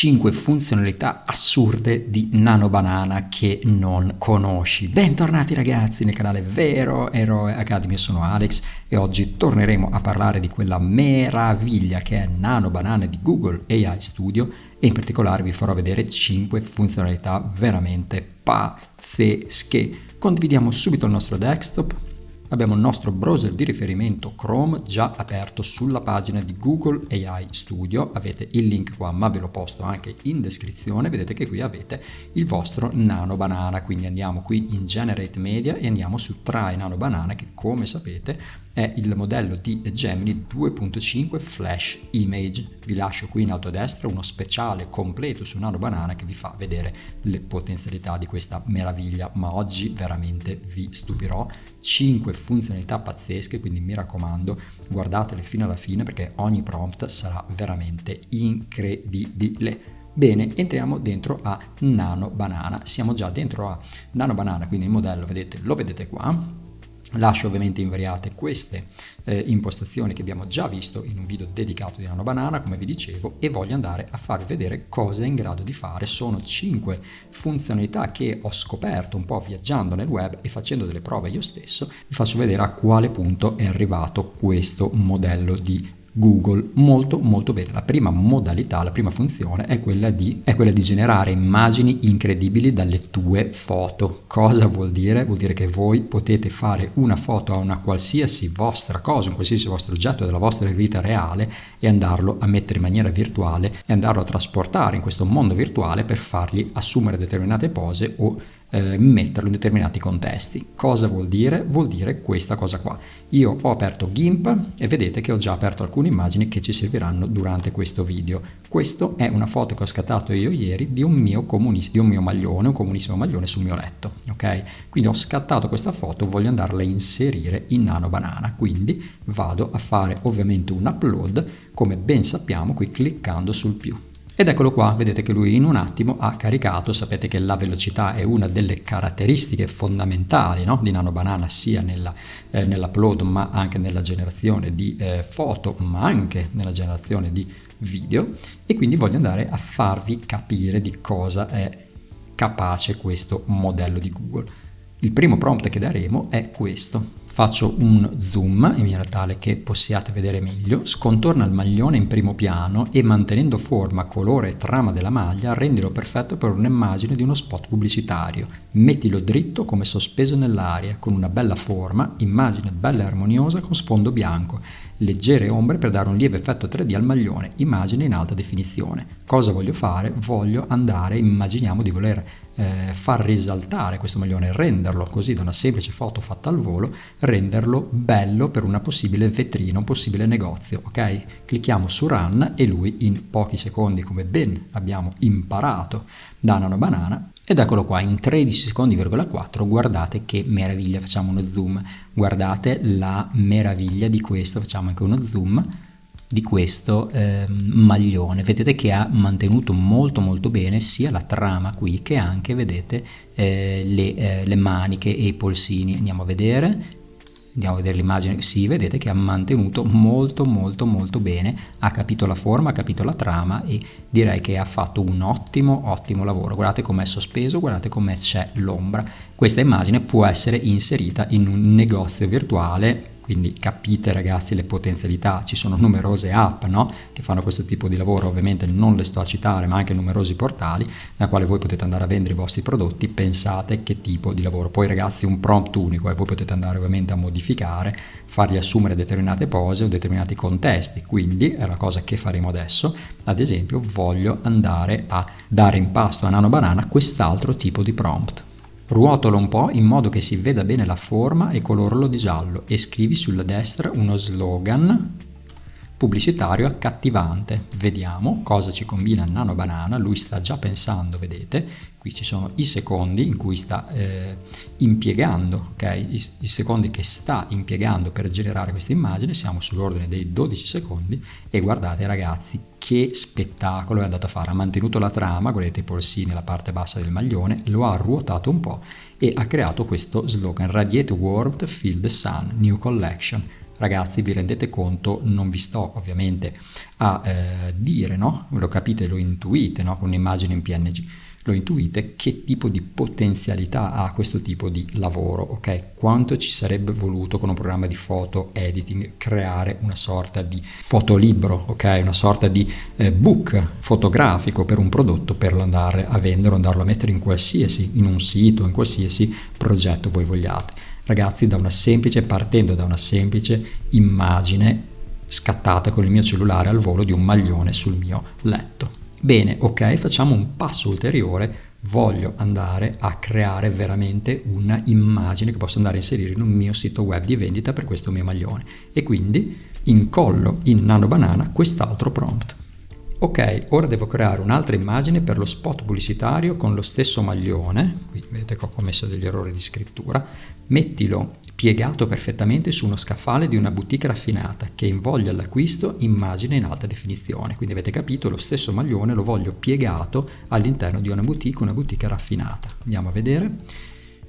5 funzionalità assurde di Nano Banana che non conosci. Bentornati ragazzi nel canale Vero Eroe Academy, io sono Alex e oggi torneremo a parlare di quella meraviglia che è Nano Banana di Google AI Studio e in particolare vi farò vedere 5 funzionalità veramente pazzesche. Condividiamo subito il nostro desktop. Abbiamo il nostro browser di riferimento Chrome già aperto sulla pagina di Google AI Studio, avete il link qua ma ve lo posto anche in descrizione, vedete che qui avete il vostro Nano Banana, quindi andiamo qui in Generate Media e andiamo su Try Nano Banana che come sapete è il modello di Gemini 2.5 Flash Image. Vi lascio qui in alto a destra uno speciale completo su Nano Banana che vi fa vedere le potenzialità di questa meraviglia, ma oggi veramente vi stupirò. 5 funzionalità pazzesche, quindi mi raccomando guardatele fino alla fine perché ogni prompt sarà veramente incredibile. Bene, entriamo dentro a Nano Banana. Siamo già dentro a Nano Banana, quindi il modello vedete, lo vedete qua. Lascio ovviamente invariate queste impostazioni che abbiamo già visto in un video dedicato di Nano Banana, come vi dicevo, e voglio andare a farvi vedere cosa è in grado di fare. Sono 5 funzionalità che ho scoperto un po' viaggiando nel web e facendo delle prove io stesso. Vi faccio vedere a quale punto è arrivato questo modello di Google. Molto bene. La prima modalità, la prima funzione è quella di generare immagini incredibili dalle tue foto. Cosa vuol dire? Vuol dire che voi potete fare una foto a una qualsiasi vostra cosa, un qualsiasi vostro oggetto della vostra vita reale e andarlo a mettere in maniera virtuale e andarlo a trasportare in questo mondo virtuale per fargli assumere determinate pose o metterlo in determinati contesti. Cosa vuol dire? Vuol dire questa cosa qua. Io ho aperto GIMP e vedete che ho già aperto alcune immagini che ci serviranno durante questo video. Questo è una foto che ho scattato io ieri di un mio maglione, un comunissimo maglione sul mio letto, ok? Quindi ho scattato questa foto, voglio andarla a inserire in Nano Banana, quindi vado a fare ovviamente un upload, come ben sappiamo, qui cliccando sul più. Ed eccolo qua, vedete che lui in un attimo ha caricato. Sapete che la velocità è una delle caratteristiche fondamentali, no? Di Nano Banana, sia nell'upload ma anche nella generazione di foto, ma anche nella generazione di video, e quindi voglio andare a farvi capire di cosa è capace questo modello di Google. Il primo prompt che daremo è questo. Faccio un zoom in maniera tale che possiate vedere meglio. Scontorna il maglione in primo piano e mantenendo forma, colore e trama della maglia rendilo perfetto per un'immagine di uno spot pubblicitario. Mettilo dritto come sospeso nell'aria con una bella forma, immagine bella e armoniosa con sfondo bianco. Leggere ombre per dare un lieve effetto 3D al maglione, immagine in alta definizione. Cosa voglio fare? Voglio andare, immaginiamo di voler far risaltare questo maglione, renderlo così da una semplice foto fatta al volo, renderlo bello per una possibile vetrina, un possibile negozio, ok? Clicchiamo su Run e lui in pochi secondi, come ben abbiamo imparato da Nano Banana, ed eccolo qua in 13 secondi,4, guardate che meraviglia. Facciamo uno zoom, guardate la meraviglia di questo, facciamo anche uno zoom di questo maglione. Vedete che ha mantenuto molto bene sia la trama qui che anche, vedete, le maniche e i polsini. Andiamo a vedere l'immagine. Sì, vedete che ha mantenuto molto bene, ha capito la forma, ha capito la trama e direi che ha fatto un ottimo lavoro. Guardate com'è sospeso, guardate come c'è l'ombra. Questa immagine può essere inserita in un negozio virtuale. Quindi capite ragazzi le potenzialità, ci sono numerose app, no? Che fanno questo tipo di lavoro, ovviamente non le sto a citare, ma anche numerosi portali nella quale voi potete andare a vendere i vostri prodotti. Pensate che tipo di lavoro. Poi ragazzi un prompt unico e voi potete andare ovviamente a modificare, fargli assumere determinate pose o determinati contesti. Quindi è la cosa che faremo adesso. Ad esempio voglio andare a dare in pasto a Nano Banana quest'altro tipo di prompt. Ruotalo un po' in modo che si veda bene la forma e coloralo di giallo e scrivi sulla destra uno slogan pubblicitario accattivante. Vediamo cosa ci combina Nano Banana. Lui sta già pensando, vedete, qui ci sono i secondi in cui sta impiegando, ok? I secondi che sta impiegando per generare questa immagine, siamo sull'ordine dei 12 secondi e guardate ragazzi che spettacolo è andato a fare. Ha mantenuto la trama, guardate i polsini, la parte bassa del maglione, lo ha ruotato un po' e ha creato questo slogan: Radiate Warmth, Feel the Sun, New Collection. ragazzi, vi rendete conto, non vi sto ovviamente a dire, no? Lo capite, lo intuite, no? Con un'immagine in PNG. Lo intuite che tipo di potenzialità ha questo tipo di lavoro, ok? Quanto ci sarebbe voluto con un programma di foto editing creare una sorta di fotolibro, ok? Una sorta di book fotografico per un prodotto, per andare a venderlo, andarlo a mettere in un sito, in qualsiasi progetto voi vogliate. Ragazzi, partendo da una semplice immagine scattata con il mio cellulare al volo di un maglione sul mio letto. Bene, ok, facciamo un passo ulteriore, voglio andare a creare veramente una immagine che posso andare a inserire in un mio sito web di vendita per questo mio maglione e quindi incollo in Nano Banana quest'altro prompt. Ok, ora devo creare un'altra immagine per lo spot pubblicitario con lo stesso maglione, qui vedete che ho commesso degli errori di scrittura, mettilo piegato perfettamente su uno scaffale di una boutique raffinata che invoglia all'acquisto immagine in alta definizione. Quindi avete capito, lo stesso maglione lo voglio piegato all'interno di una boutique raffinata. Andiamo a vedere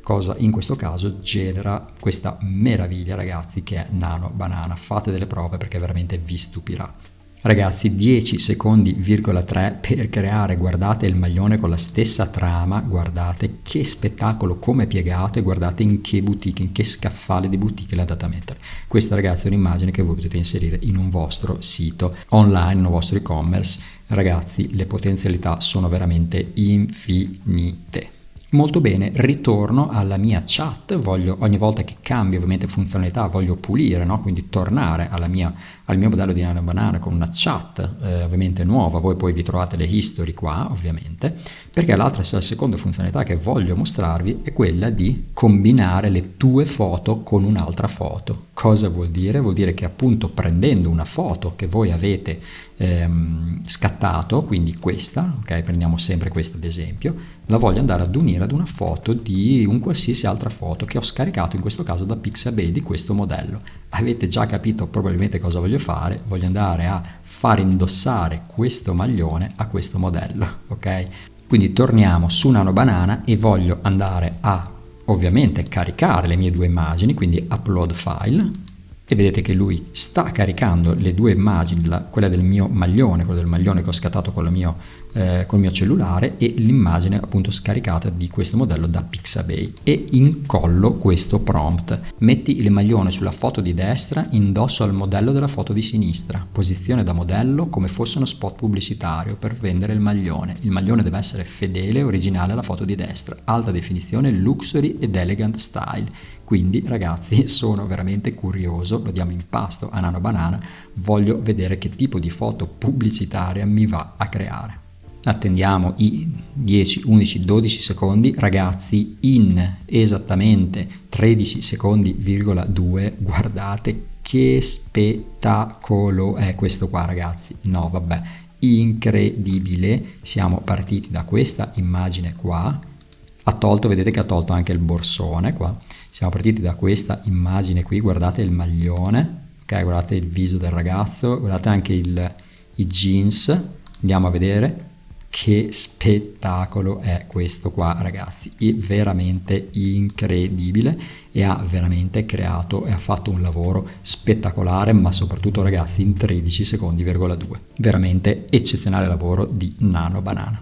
cosa in questo caso genera questa meraviglia, ragazzi, che è Nano Banana. Fate delle prove perché veramente vi stupirà. Ragazzi, 10 secondi,3 per creare, guardate il maglione con la stessa trama, guardate che spettacolo, come piegate, guardate in che boutique, in che scaffale di boutique l'ha andata a mettere. Questa, ragazzi, è un'immagine che voi potete inserire in un vostro sito online, in un vostro e-commerce. Ragazzi, le potenzialità sono veramente infinite. Molto bene, ritorno alla mia chat, ogni volta che cambio ovviamente funzionalità voglio pulire, no? Quindi tornare al mio modello di Nano Banana con una chat ovviamente nuova, voi poi vi trovate le history qua ovviamente, perché la seconda funzionalità che voglio mostrarvi è quella di combinare le tue foto con un'altra foto. Cosa vuol dire? Vuol dire che appunto prendendo una foto che voi avete scattato, quindi questa, ok, prendiamo sempre questa ad esempio, la voglio andare ad unire ad una foto di un qualsiasi altra foto che ho scaricato in questo caso da Pixabay di questo modello. Avete già capito probabilmente cosa voglio fare, voglio andare a far indossare questo maglione a questo modello, ok? Quindi torniamo su Nano Banana e voglio andare a ovviamente caricare le mie due immagini, quindi upload file, e vedete che lui sta caricando le due immagini, quella del mio maglione, quella del maglione che ho scattato con il mio cellulare e l'immagine appunto scaricata di questo modello da Pixabay, e incollo questo prompt: metti il maglione sulla foto di destra, indosso al modello della foto di sinistra, posizione da modello come fosse uno spot pubblicitario per vendere il maglione deve essere fedele e originale alla foto di destra, alta definizione, luxury ed elegant style. Quindi ragazzi, sono veramente curioso, lo diamo in pasto a Nano Banana, voglio vedere che tipo di foto pubblicitaria mi va a creare. Attendiamo i 10, 11, 12 secondi, ragazzi, in esattamente 13 secondi,2 guardate che spettacolo è questo qua, ragazzi. No, vabbè, incredibile. Siamo partiti da questa immagine qua, vedete che ha tolto anche il borsone qua. Siamo partiti da questa immagine qui, guardate il maglione, ok, guardate il viso del ragazzo, guardate anche i jeans, andiamo a vedere che spettacolo è questo qua, ragazzi, è veramente incredibile e ha veramente creato e ha fatto un lavoro spettacolare, ma soprattutto, ragazzi, in 13 secondi,2, veramente eccezionale lavoro di Nano Banana.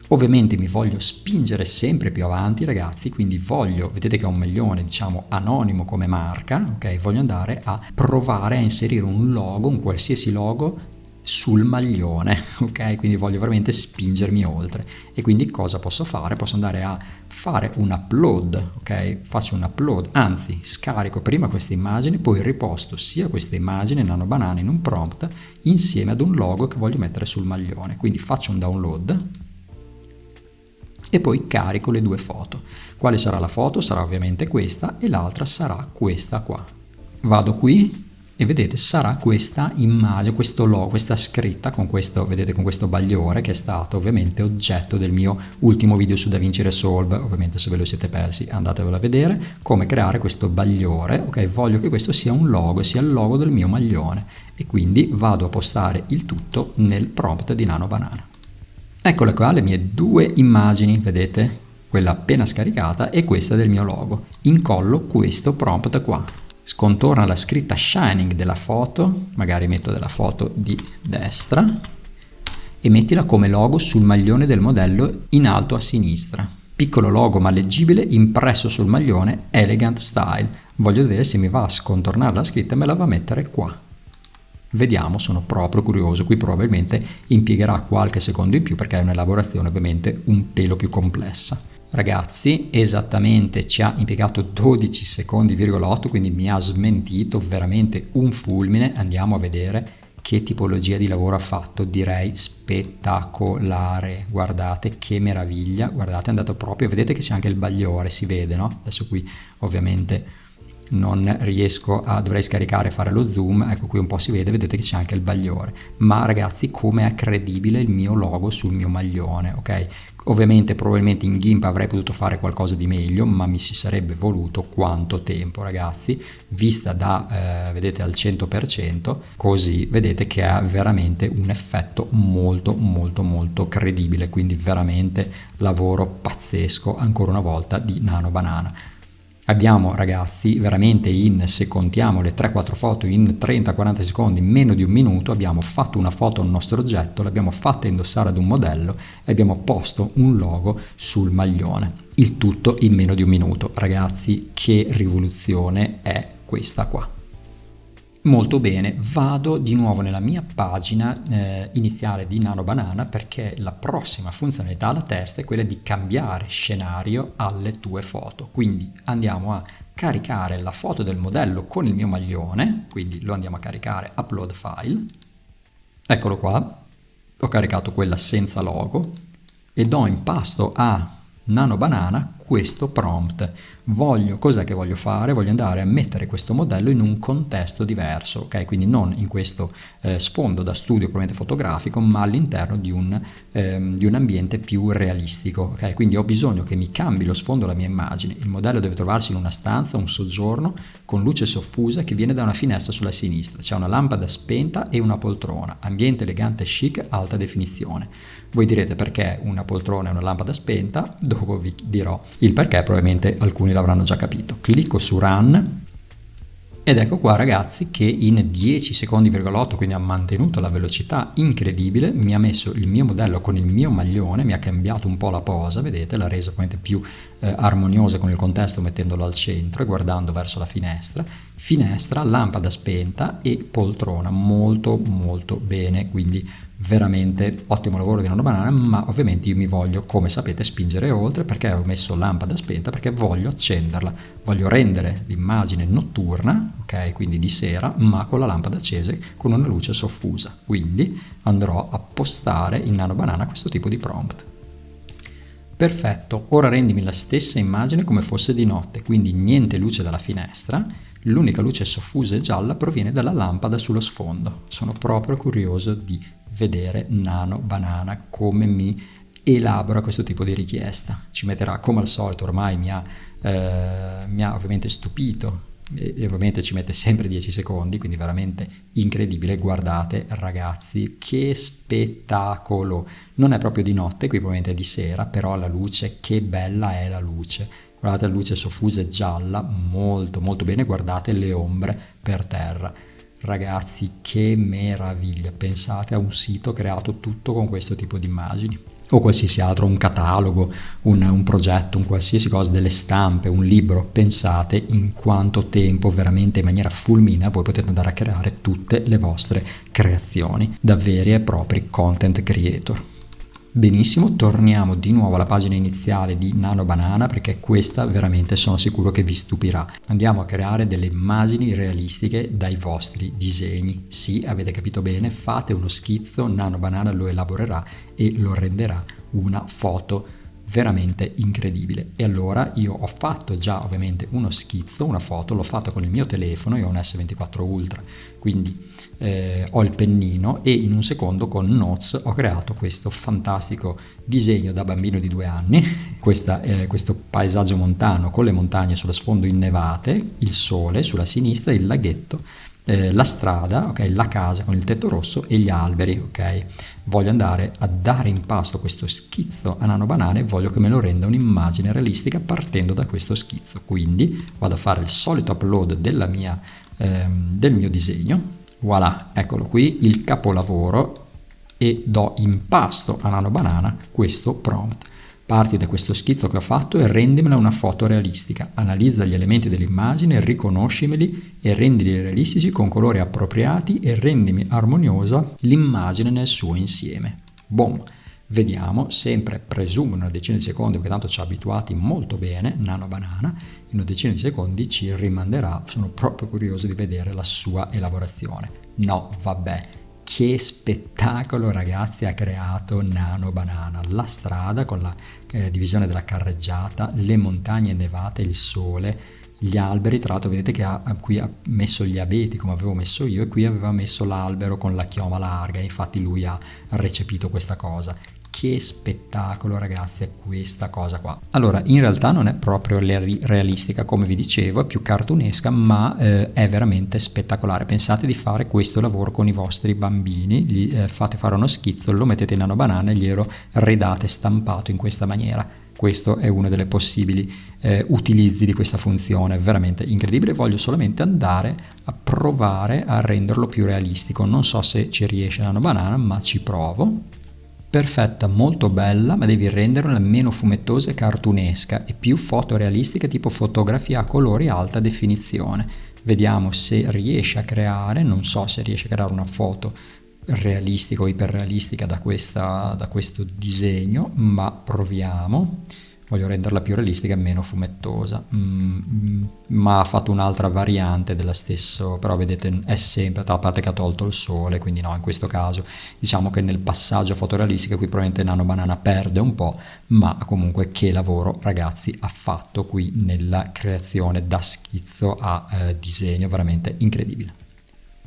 Ovviamente mi voglio spingere sempre più avanti, ragazzi, quindi vedete che ho un maglione, diciamo, anonimo come marca, ok? Voglio andare a provare a inserire un logo, un qualsiasi logo sul maglione, ok? Quindi voglio veramente spingermi oltre. E quindi cosa posso fare? Posso andare a fare un upload, ok? Faccio un upload, anzi scarico prima queste immagini, poi riposto sia queste immagini Nano Banana in un prompt insieme ad un logo che voglio mettere sul maglione. Quindi faccio un download e poi carico le due foto. Quale sarà la foto? Sarà ovviamente questa e l'altra sarà questa qua. Vado qui e vedete sarà questa immagine, questo logo, questa scritta con questo, vedete, con questo bagliore che è stato ovviamente oggetto del mio ultimo video su DaVinci Resolve. Ovviamente se ve lo siete persi andatevelo a vedere, come creare questo bagliore, ok? Voglio che questo sia un logo, sia il logo del mio maglione, e quindi vado a postare il tutto nel prompt di Nano Banana. Eccole qua le mie due immagini, vedete? Quella appena scaricata e questa del mio logo. Incollo questo prompt qua. scontorna la scritta Shining della foto, magari metto della foto di destra, e mettila come logo sul maglione del modello in alto a sinistra. Piccolo logo ma leggibile impresso sul maglione, Elegant Style. Voglio vedere se mi va a scontornare la scritta e me la va a mettere qua. Vediamo, sono proprio curioso. Qui probabilmente impiegherà qualche secondo in più perché è un'elaborazione ovviamente un pelo più complessa. Ragazzi, esattamente ci ha impiegato 12 secondi,8, quindi mi ha smentito veramente un fulmine. Andiamo a vedere che tipologia di lavoro ha fatto. Direi spettacolare. Guardate che meraviglia, guardate, è andato proprio, vedete che c'è anche il bagliore, si vede, no? Adesso qui ovviamente non riesco dovrei scaricare e fare lo zoom, ecco qui un po' si vede, vedete che c'è anche il bagliore, ma ragazzi come è credibile il mio logo sul mio maglione, ok? Ovviamente probabilmente in GIMP avrei potuto fare qualcosa di meglio, ma mi si sarebbe voluto quanto tempo, ragazzi, vista da vedete al 100%, così vedete che ha veramente un effetto molto molto molto credibile, quindi veramente lavoro pazzesco ancora una volta di Nano Banana. Abbiamo ragazzi veramente se contiamo le 3-4 foto in 30-40 secondi, in meno di un minuto, abbiamo fatto una foto al nostro oggetto, l'abbiamo fatta indossare ad un modello e abbiamo posto un logo sul maglione. Il tutto in meno di un minuto. Ragazzi, che rivoluzione è questa qua. Molto bene, vado di nuovo nella mia pagina iniziale di Nano Banana perché la prossima funzionalità, la terza, è quella di cambiare scenario alle tue foto. Quindi andiamo a caricare la foto del modello con il mio maglione, quindi lo andiamo a caricare, upload file, eccolo qua, ho caricato quella senza logo e do in pasto a Nano Banana questo prompt. Cos'è che voglio fare? Voglio andare a mettere questo modello in un contesto diverso, ok? Quindi non in questo sfondo da studio probabilmente fotografico, ma all'interno di un ambiente più realistico, ok? Quindi ho bisogno che mi cambi lo sfondo della mia immagine. Il modello deve trovarsi in una stanza, un soggiorno, con luce soffusa che viene da una finestra sulla sinistra. C'è una lampada spenta e una poltrona. Ambiente elegante chic, alta definizione. Voi direte perché una poltrona e una lampada spenta, dopo vi dirò il perché, probabilmente alcuni l'avranno già capito. Clicco su Run ed ecco qua ragazzi che in 10 secondi,8, quindi ha mantenuto la velocità incredibile, mi ha messo il mio modello con il mio maglione, mi ha cambiato un po' la posa, vedete, l'ha resa probabilmente più armoniosa con il contesto mettendolo al centro e guardando verso la finestra, lampada spenta e poltrona, molto molto bene, quindi veramente ottimo lavoro di Nano Banana, ma ovviamente io mi voglio, come sapete, spingere oltre perché ho messo lampada spenta, perché voglio accenderla, voglio rendere l'immagine notturna, ok, quindi di sera, ma con la lampada accesa con una luce soffusa, quindi andrò a postare in Nano Banana questo tipo di prompt. Perfetto, ora rendimi la stessa immagine come fosse di notte, quindi niente luce dalla finestra, l'unica luce soffusa e gialla proviene dalla lampada sullo sfondo. Sono proprio curioso di vedere Nano Banana come mi elabora questo tipo di richiesta. Ci metterà come al solito, ormai mi ha ovviamente stupito e ovviamente ci mette sempre 10 secondi, quindi veramente incredibile. Guardate ragazzi che spettacolo, non è proprio di notte, qui probabilmente è di sera, però la luce, che bella è la luce, guardate la luce soffusa e gialla, molto molto bene, guardate le ombre per terra. Ragazzi che meraviglia, pensate a un sito creato tutto con questo tipo di immagini o qualsiasi altro, un catalogo, un progetto, un qualsiasi cosa, delle stampe, un libro, pensate in quanto tempo veramente in maniera fulminea voi potete andare a creare tutte le vostre creazioni da veri e propri content creator. Benissimo, torniamo di nuovo alla pagina iniziale di Nano Banana perché questa veramente sono sicuro che vi stupirà. Andiamo a creare delle immagini realistiche dai vostri disegni. Sì, avete capito bene, fate uno schizzo, Nano Banana lo elaborerà e lo renderà una foto veramente incredibile. E allora io ho fatto già ovviamente uno schizzo, una foto, l'ho fatta con il mio telefono, io ho un S24 Ultra, quindi ho il pennino e in un secondo con Notes ho creato questo fantastico disegno da bambino di 2 anni, questo paesaggio montano con le montagne sullo sfondo innevate, il sole sulla sinistra e il laghetto la strada, ok, la casa con il tetto rosso e gli alberi, ok. Voglio andare a dare in pasto questo schizzo a Nano Banana e voglio che me lo renda un'immagine realistica partendo da questo schizzo. Quindi vado a fare il solito upload del mio disegno. Voilà, eccolo qui, il capolavoro, e do in pasto a Nano Banana questo prompt. Parti da questo schizzo che ho fatto e rendimela una foto realistica. Analizza gli elementi dell'immagine, riconoscimeli e rendili realistici con colori appropriati e rendimi armoniosa l'immagine nel suo insieme. Boom! Vediamo, sempre presumo una decina di secondi, perché tanto ci ha abituati molto bene Nano Banana, in una decina di secondi ci rimanderà. Sono proprio curioso di vedere la sua elaborazione. No, vabbè. Che spettacolo, ragazzi, ha creato Nano Banana. La strada con la divisione della carreggiata, le montagne nevate, il sole, gli alberi. Tra l'altro vedete che qui ha messo gli abeti come avevo messo io, e qui aveva messo l'albero con la chioma larga, infatti lui ha recepito questa cosa. Che spettacolo, ragazzi, è questa cosa qua. Allora, in realtà non è proprio realistica, come vi dicevo, è più cartunesca, ma è veramente spettacolare. Pensate di fare questo lavoro con i vostri bambini, gli fate fare uno schizzo, lo mettete in Nano Banana e glielo redate stampato in questa maniera. Questo è uno delle possibili utilizzi di questa funzione, veramente incredibile. Voglio solamente andare a provare a renderlo più realistico. Non so se ci riesce Nano Banana, ma ci provo. Perfetta, molto bella, ma devi renderla meno fumettosa e cartunesca e più fotorealistica, tipo fotografia a colori alta definizione. Vediamo se riesce a creare, non so se riesce a creare una foto realistica o iperrealistica da questo disegno, ma proviamo. Voglio renderla più realistica e meno fumettosa, ma ha fatto un'altra variante della stesso, però vedete è sempre, a parte che ha tolto il sole, quindi no, in questo caso diciamo che nel passaggio fotorealistico qui probabilmente Nano Banana perde un po', ma comunque che lavoro, ragazzi, ha fatto qui nella creazione da schizzo a disegno, veramente incredibile.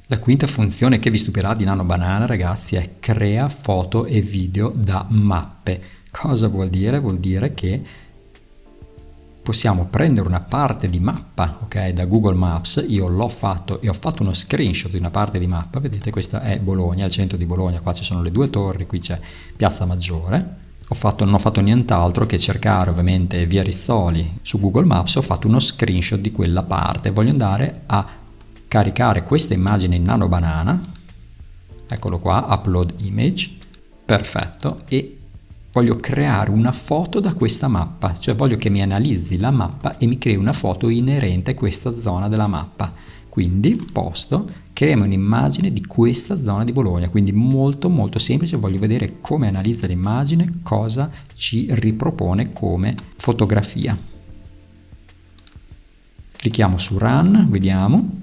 La quinta funzione che vi stupirà di Nano Banana, ragazzi, è crea foto e video da mappe. Cosa vuol dire? Vuol dire che possiamo prendere una parte di mappa, ok, da Google Maps. Io l'ho fatto e ho fatto uno screenshot di una parte di mappa. Vedete, questa è Bologna, il centro di Bologna. Qua ci sono le due torri, qui c'è Piazza Maggiore. Non ho fatto nient'altro che cercare ovviamente via Rizzoli su Google Maps. Ho fatto uno screenshot di quella parte. Voglio andare a caricare questa immagine in Nano Banana. Eccolo qua, upload image. Perfetto. E voglio creare una foto da questa mappa, cioè voglio che mi analizzi la mappa e mi crei una foto inerente a questa zona della mappa. Quindi posto, creiamo un'immagine di questa zona di Bologna, quindi molto molto semplice. Voglio vedere come analizza l'immagine, cosa ci ripropone come fotografia. Clicchiamo su Run, vediamo,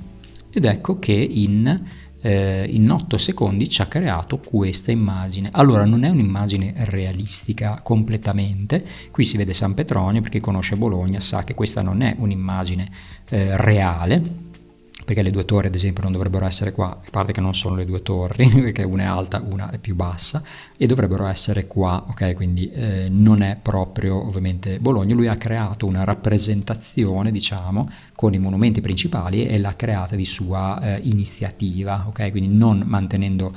ed ecco che in 8 secondi ci ha creato questa immagine. Allora, non è un'immagine realistica completamente, qui si vede San Petronio, perché conosce Bologna sa che questa non è un'immagine reale, perché le due torri ad esempio non dovrebbero essere qua, a parte che non sono le due torri, perché una è alta, una è più bassa, e dovrebbero essere qua, ok? Quindi non è proprio ovviamente Bologna. Lui ha creato una rappresentazione, diciamo, con i monumenti principali e l'ha creata di sua iniziativa, ok? Quindi non mantenendo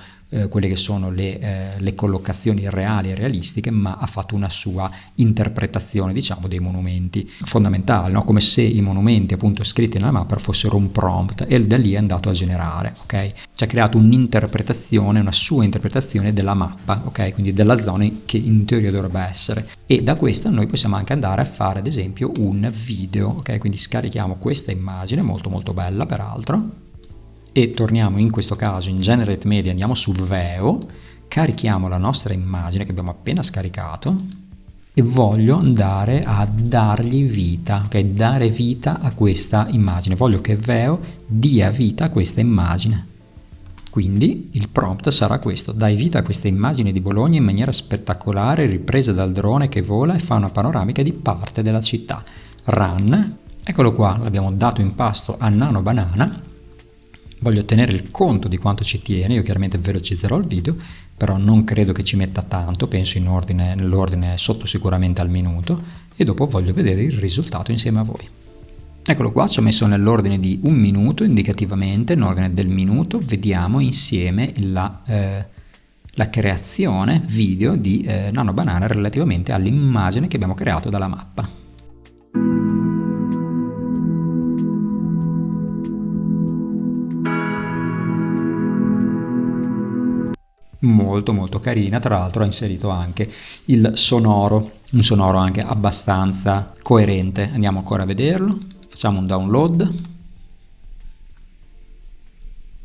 quelle che sono le collocazioni reali e realistiche, ma ha fatto una sua interpretazione, diciamo, dei monumenti fondamentali, no? Come se i monumenti appunto scritti nella mappa fossero un prompt, e da lì è andato a generare, ok? Ci ha creato un'interpretazione, una sua interpretazione della mappa, ok? Quindi della zona che in teoria dovrebbe essere, e da questa noi possiamo anche andare a fare ad esempio un video, ok? Quindi scarichiamo questa immagine molto molto bella peraltro, e torniamo in questo caso in Generate Media, andiamo su Veo, carichiamo la nostra immagine che abbiamo appena scaricato e voglio andare a dargli vita, ok? Dare vita a questa immagine. Voglio che Veo dia vita a questa immagine. Quindi il prompt sarà questo: dai vita a questa immagine di Bologna in maniera spettacolare, ripresa dal drone che vola e fa una panoramica di parte della città. Run. Eccolo qua, l'abbiamo dato in pasto a Nano Banana. Voglio ottenere il conto di quanto ci tiene. Io chiaramente velocizzerò il video, però non credo che ci metta tanto, penso nell'ordine sotto sicuramente al minuto, e dopo voglio vedere il risultato insieme a voi. Eccolo qua, ci ho messo nell'ordine di 1 minuto indicativamente, nell'ordine del minuto. Vediamo insieme la creazione video di Nano Banana relativamente all'immagine che abbiamo creato dalla mappa. Molto molto carina, tra l'altro ha inserito anche il sonoro, un sonoro anche abbastanza coerente. Andiamo ancora a vederlo, facciamo un download,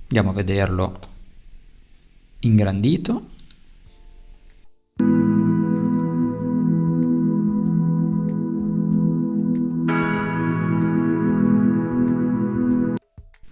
andiamo a vederlo ingrandito.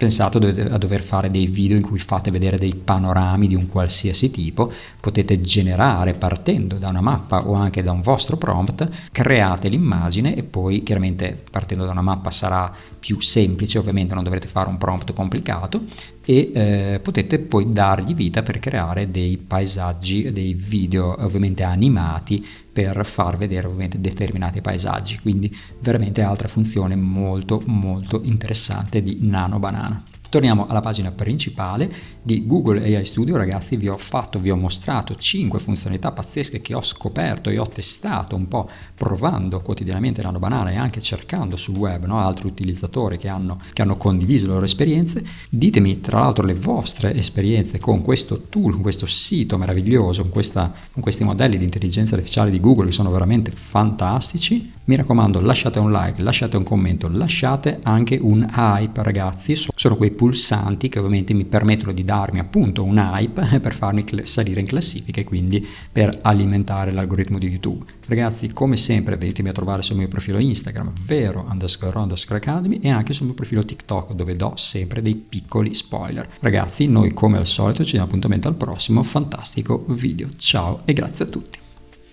Pensato a dover fare dei video in cui fate vedere dei panorami di un qualsiasi tipo, potete generare partendo da una mappa o anche da un vostro prompt, create l'immagine e poi chiaramente partendo da una mappa sarà più semplice, ovviamente non dovrete fare un prompt complicato e potete poi dargli vita per creare dei paesaggi, dei video ovviamente animati per far vedere ovviamente determinati paesaggi, quindi veramente altra funzione molto molto interessante di Nano Banana. Torniamo alla pagina principale di Google AI Studio. Ragazzi, vi ho mostrato 5 funzionalità pazzesche che ho scoperto e ho testato un po' provando quotidianamente Nano Banana e anche cercando sul web, no, altri utilizzatori che hanno condiviso le loro esperienze. Ditemi tra l'altro le vostre esperienze con questo tool, con questo sito meraviglioso, con questi modelli di intelligenza artificiale di Google che sono veramente fantastici. Mi raccomando, lasciate un like, lasciate un commento, lasciate anche un hype, ragazzi. Sono quei pulsanti che ovviamente mi permettono di darmi appunto un hype per farmi salire in classifica e quindi per alimentare l'algoritmo di YouTube. Ragazzi, come sempre venitemi a trovare sul mio profilo Instagram vero_academy e anche sul mio profilo TikTok dove do sempre dei piccoli spoiler. Ragazzi, noi come al solito ci diamo appuntamento al prossimo fantastico video. Ciao e grazie a tutti.